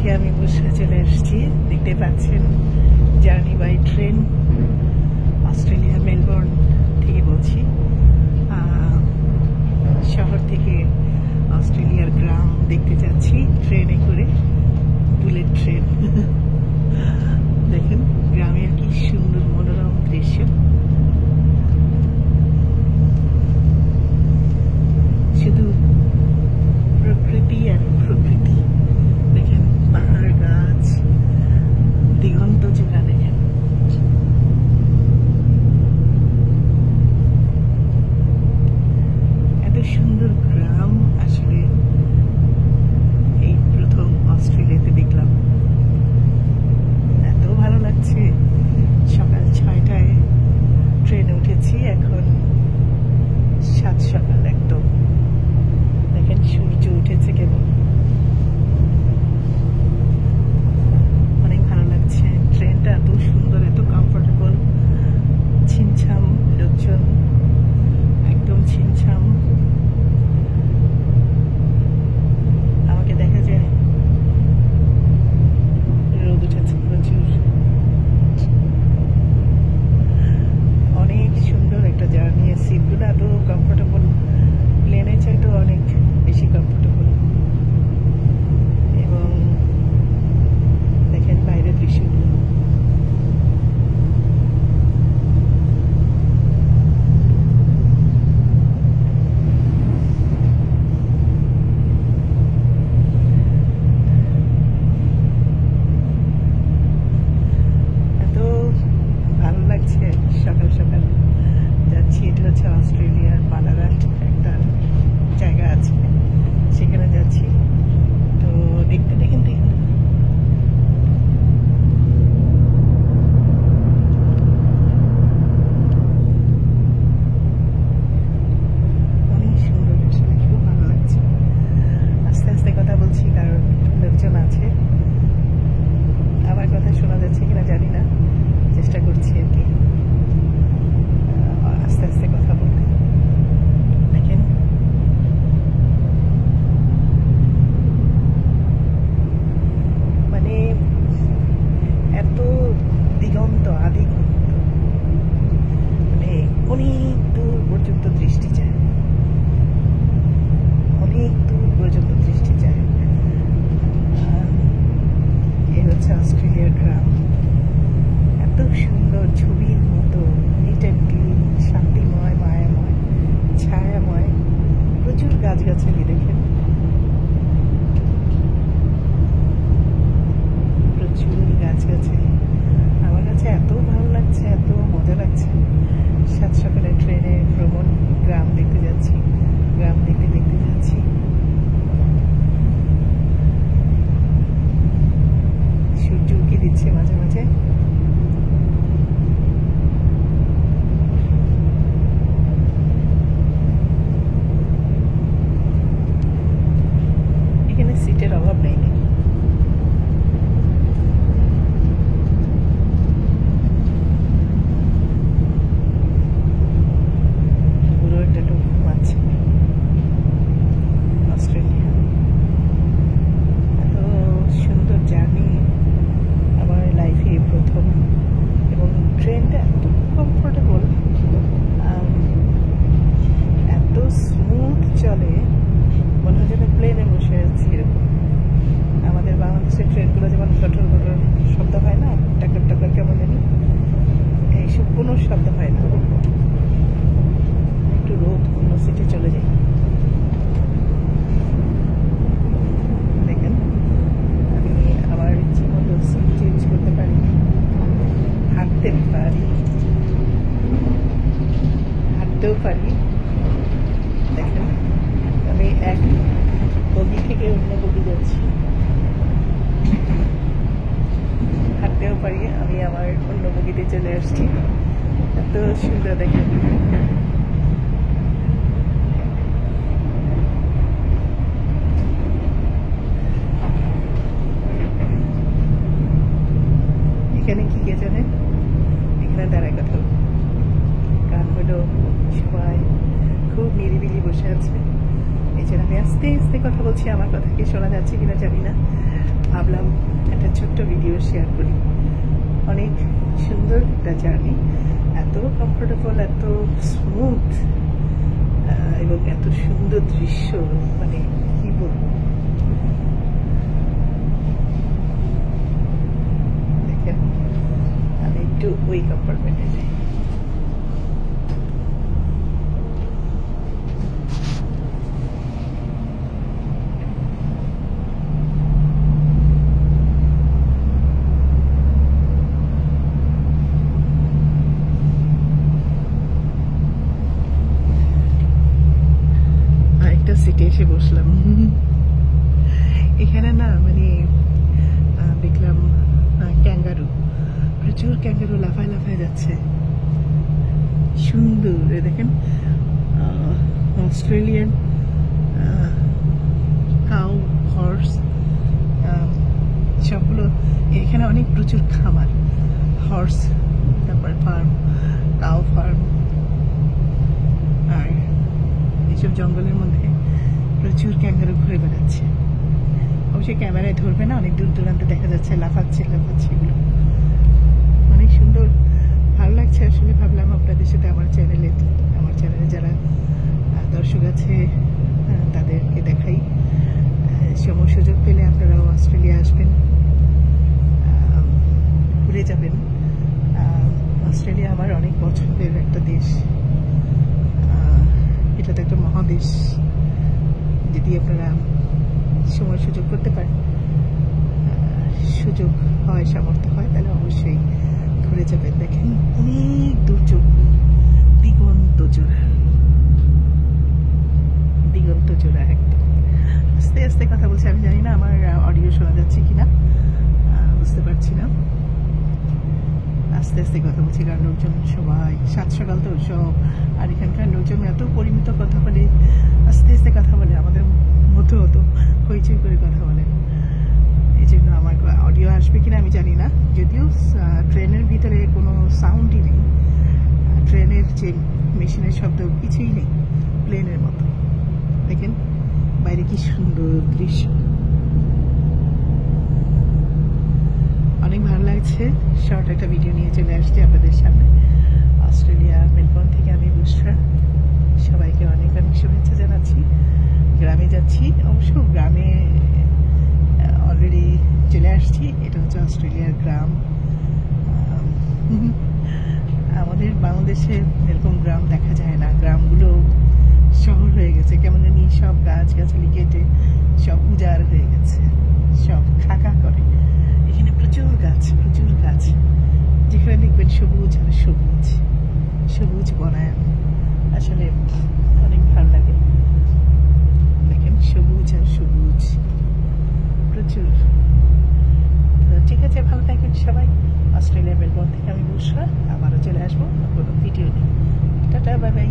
থেকে আমি বসে চলে এসেছি, দেখতে পাচ্ছেন journey by train. Australia Melbourne থেকে বলছি। শহর থেকে অস্ট্রেলিয়ার গ্রাম দেখতে যাচ্ছি ট্রেনে করে, বুলেট ট্রেন। দেখেন গ্রামের কি সুন্দর মনোরম দৃশ্য। শুধু প্রকৃতি আর প্রকৃতি। দেখেন পাহাড়, গাছ, দিগন্ত জোড়া। দেখেন এত সুন্দর গ্রাম আসলে এই প্রথম অস্ট্রেলিয়াতে দেখলাম। এত ভালো লাগছে। সকাল 6টায় ট্রেনে উঠেছি, এখন 7 সকাল একদম। দেখেন সূর্য উঠেছে কেবল। অনেক ভালো লাগছে। ট্রেনটা এত সুন্দর, এত কমফোর্টেবল। ছিমছাম লোকজন, একদম ছিমছাম। আমাকে দেখা যায় রোদ উঠেছে প্রচুর। অনেক সুন্দর একটা জার্নি। সিটগুলো এত কমফোর্টেবল, প্লেনের চাইতেও অনেক বেশি কমফোর্টেবল। এবং দেখেন বাইরের দৃশ্যগুলো। এত ভালো লাগছে। সকাল সকাল যাচ্ছি। এটা হচ্ছে অস্ট্রেলিয়ার বালারাট একটা জায়গা আছে, সেখানে যাচ্ছি। তো দেখতে দেখেন অনেক সুন্দর, আসলে খুব ভালো লাগছে। আস্তে আস্তে কথা বলছি কারণ লোকজন আছে। আমার কথা শোনা যাচ্ছে কিনা জানি না, চেষ্টা করছি আর কি আস্তে আস্তে কথা বলতে। দেখেন মানে এত দিগন্ত আদিগন্ত, মানে অনেক দূর পর্যন্ত দৃষ্টি যায়, অনেক দূর পর্যন্ত দৃষ্টি যায়। এ হচ্ছে অস্ট্রেলিয়ার গ্রাম। এত সুন্দর, ছবির মতো, নিট অ্যান্ড ক্লিন, শান্তিময়, মায়াময়, ছায়াময়, প্রচুর গাছগাছালি। দেখেন প্রচুর গাছগাছালি। আমার কাছে এত ভালো লাগছে, এত মজা লাগছে। 7 সকালে ট্রেনে ভ্রমণ, গ্রাম দেখতে যাচ্ছি, গ্রাম দেখতে দেখতে যাচ্ছি। সূর্য উঁকি দিচ্ছে মাঝে মাঝে। এখানে সিটের অভাব নেই নাকি? পুরো একটা লোক ঘুমাচ্ছে। অস্ট্রেলিয়া এত সুন্দর জার্নি আমার লাইফে প্রথম। এবং ট্রেনটা এত কমফোর্টেবল, এত স্মুথ চলে, মনে হয় যেন প্লেনে বসে আছি এরকম। আমাদের বাংলাদেশের ট্রেনগুলো যেমন ঘটর ঘটর শব্দ হয় না, টাকার টাকার কেমন জানি, এইসব কোনো শব্দ হয় না। একটু রোদ, অন্য সিটে চলে যাই। দেখেন আমি আমার ইচ্ছে মতো সিট চেঞ্জ করতে পারি, হাঁটতে পারি, হাঁটতেও পারি। দেখেন আমি এক বগি থেকে অন্য বগি যাচ্ছি, হাঁটতেও পারি। আমি আমার অন্য বগিতে চলে আসছি। এত সুন্দর দেখেন। এখানে কি কে জানে, এখানে দাঁড়ায় কথা গান হলো, সবাই খুব নিরিবিলি বসে আছে। নিচে। আমি আস্তে আস্তে কথা বলছি, আমার কথা কি শোনা যাচ্ছে কিনা জানি না, ভাবলাম একটা ছোট্ট ভিডিও শেয়ার করি। অনেক সুন্দর একটা জার্নি, এত কমফোর্টেবল, এত স্মুথ এবং এত সুন্দর দৃশ্য, মানে কি বলবো। দেখেন, আমি একটু ওই কম্পার্টমেন্টে যাই। সিটে এসে বসলাম। এখানে না মানে দেখলাম ক্যাঙ্গারু, প্রচুর ক্যাঙ্গারু লাফায় লাফায় যাচ্ছে, সুন্দর। দেখেন অস্ট্রেলিয়ান কাউ, হর্স, সবগুলো এখানে অনেক প্রচুর খামার, হর্স, তারপর ফার্ম, কাউ ফার্ম। আর এইসব জঙ্গলের মধ্যে প্রচুর ক্যাঙ্গারু ঘুরে বেড়াচ্ছে। অবশ্যই ক্যামেরায় ধরবে না, অনেক দূর দূরান্তে দেখা যাচ্ছে লাফাচ্ছে এগুলো, অনেক সুন্দর, ভালো লাগছে আসলে। ভাবলাম আপনাদের সাথে আমার চ্যানেলে যারা দর্শক আছে তাদেরকে দেখাই। সময় সুযোগ পেলে আপনারাও অস্ট্রেলিয়া আসবেন, ঘুরে যাবেন। অস্ট্রেলিয়া আমার অনেক পছন্দের একটা দেশ, এটা তো একটা মহাদেশ। যদি আপনারা সময় সুযোগ করতে পারেন, সুযোগ হয়, সামর্থ্য হয়, তাহলে অবশ্যই ঘুরে যাবেন। দেখেন অনেক দুর্যোগ, দিগন্ত জোড়া একদম। আস্তে আস্তে কথা বলছি, আমি জানি না আমার অডিও শোনা যাচ্ছে কিনা, বুঝতে পারছি না। আস্তে আস্তে কথা বলছি কারণ লোকজন সবাই সাত সকাল তো সব, আর এখানকার লোকজন এত পরিমিত কথা বলে, আস্তে আস্তে কথা বলে, আমাদের মতো হইচই করে কথা বলে। এই জন্য আমার অডিও আসবে কিনা আমি জানি না। যদিও ট্রেনের ভিতরে কোনো সাউন্ডই নেই, ট্রেনের যে মেশিনের শব্দ কিছুই নেই, প্লেনের মতো। দেখেন বাইরে কি সুন্দর দৃশ্য, অনেক ভালো লাগছে। শর্ট একটা ভিডিও নিয়ে চলে আসছি আপনাদের সামনে। অস্ট্রেলিয়া মেলবোর্ন থেকে আমি বুশরা, সবাইকে অনেক অনেক শুভেচ্ছা জানাচ্ছি। গ্রামে যাচ্ছি, অবশ্য গ্রামে অলরেডি চলে আসছি। এটা হচ্ছে অস্ট্রেলিয়ার গ্রাম। আমাদের বাংলাদেশে এরকম গ্রাম দেখা যায় না, গ্রামগুলো শহর হয়ে গেছে কেমন জানি, সব গাছগাছালি কেটে সব উজাড় হয়ে গেছে, সব খাকা করে। এখানে প্রচুর গাছ, যেখানে দেখবেন সবুজ আর সবুজ বনায়ন, আসলে অনেক ভালো লাগে। দেখেন সবুজ আর সবুজ প্রচুর। ঠিক আছে, ভালো থাকবেন সবাই। অস্ট্রেলিয়া মেলবোর্ন থেকে আমি বুশরা, আবারও চলে আসবো কোনো ভিডিও নিয়ে। Tata, bye bye.